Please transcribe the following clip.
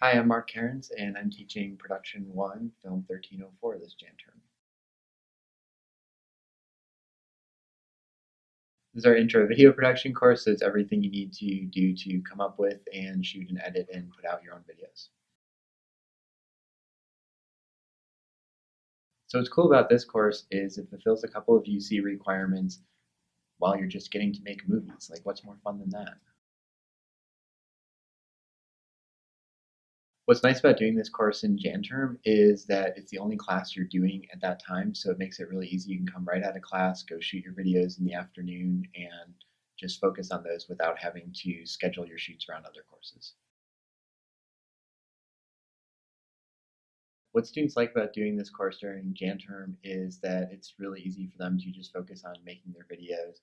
Hi, I'm Mark Kerins, and I'm teaching Production 1, Film 1304 this Jan term. This is our intro video production course, so it's everything you need to do to come up with and shoot and edit and put out your own videos. So what's cool about this course is it fulfills a couple of UC requirements while you're just getting to make movies. Like, what's more fun than that? What's nice about doing this course in Jan term is that it's the only class you're doing at that time, so it makes it really easy. You can come right out of class, go shoot your videos in the afternoon, and just focus on those without having to schedule your shoots around other courses. What students like about doing this course during Jan term is that it's really easy for them to just focus on making their videos.